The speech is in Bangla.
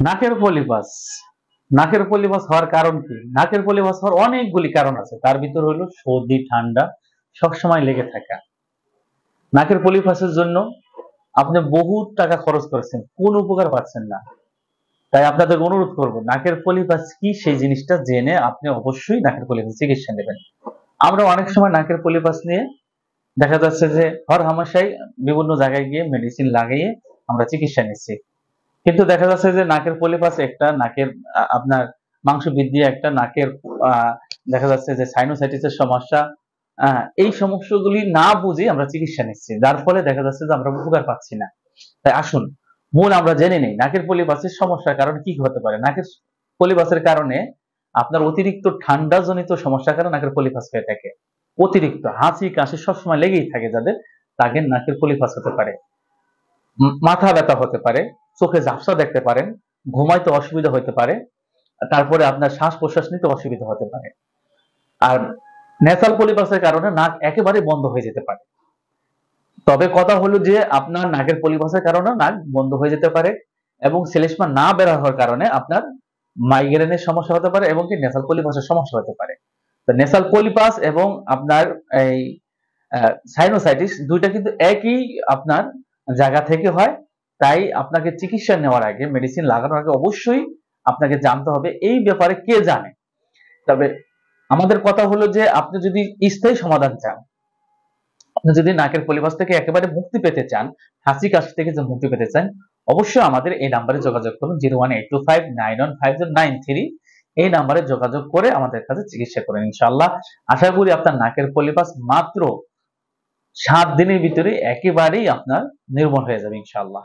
নাকের পলিপাস। নাকের পলিপাস হওয়ার কারণ কি? নাকের পলিপাস হওয়ার অনেকগুলি কারণ আছে, তার ভিতর হলো সর্দি ঠান্ডা সবসময় লেগে থাকা। নাকের পলিপাসের জন্য আপনি বহুত টাকা খরচ করেছেন, কোন উপকার পাচ্ছেন না। তাই আপনাদের অনুরোধ করব, নাকের পলিপাস কি সেই জিনিসটা জেনে আপনি অবশ্যই নাকের পলিপাস চিকিৎসা নেবেন। আমরা অনেক সময় নাকের পলিপাস নিয়ে দেখা যাচ্ছে যে হরহামেশাই বিভিন্ন জায়গায় গিয়ে মেডিসিন লাগিয়ে আমরা চিকিৎসা নিচ্ছি, কিন্তু দেখা যাচ্ছে যে নাকের পলিপাস একটা, নাকের আপনার মাংস বৃদ্ধি একটা, নাকের দেখা যাচ্ছে যে সাইনোসাইটিসের সমস্যা, এই সমস্যাগুলি না বুঝে আমরা চিকিৎসা নিচ্ছি, যার ফলে দেখা যাচ্ছে যে আমরা উপকার পাচ্ছি না। তাই আসুন মূল আমরা জেনে নেই নাকের পলিপাসের সমস্যার কারণ কি হতে পারে। নাকের পলিপাসের কারণে আপনার অতিরিক্ত ঠান্ডা জনিত সমস্যার কারণে নাকের পলিপাস হয়ে থাকে। অতিরিক্ত হাঁচি কাশি সবসময় লেগেই থাকে যাদের, তাদের নাকের পলিপাস হতে পারে। মাথা ব্যথা হতে পারে, চোখে ঝাপসা দেখতে পারেন, ঘুমাইতে অসুবিধা হতে পারে, তারপরে আপনার শ্বাস প্রশ্বাস নিতে অসুবিধা হতে পারে। আর নেসাল পলিপাসের কারণে নাক একেবারে বন্ধ হয়ে যেতে পারে। তবে কথা হলো যে আপনার নাকের পলিপাসের কারণে নাক বন্ধ হয়ে যেতে পারে, এবং সেলেসমা না বের হওয়ার কারণে আপনার মাইগ্রেনের সমস্যা হতে পারে, এবং কি নেসাল পলিপাসের সমস্যা হতে পারে। তো নেসাল পলিপাস এবং আপনার এই সাইনোসাইটিস দুইটা কিন্তু একই আপনার জায়গা থেকে হয়। তাই আপনাকে চিকিৎসা নেওয়ার আগে, মেডিসিন লাগানোর আগে অবশ্যই আপনাকে জানতে হবে এই ব্যাপারে কে জানে। তবে আমাদের কথা হলো যে আপনি যদি স্থায়ী সমাধান চান, আপনি যদি নাকের পলিপাস থেকে একেবারে মুক্তি পেতে চান, হাসি কাশি থেকে যে মুক্তি পেতে চান, অবশ্যই আমাদের এই নাম্বারে যোগাযোগ করুন, 01825915093। এই নাম্বারে যোগাযোগ করে আমাদের কাছে চিকিৎসা করুন। ইনশাআল্লাহ আশা করি আপনার নাকের পলিপাস মাত্র 7 দিনের ভিতরে একেবারেই আপনার নির্মূল হয়ে যাবে ইনশাআল্লাহ।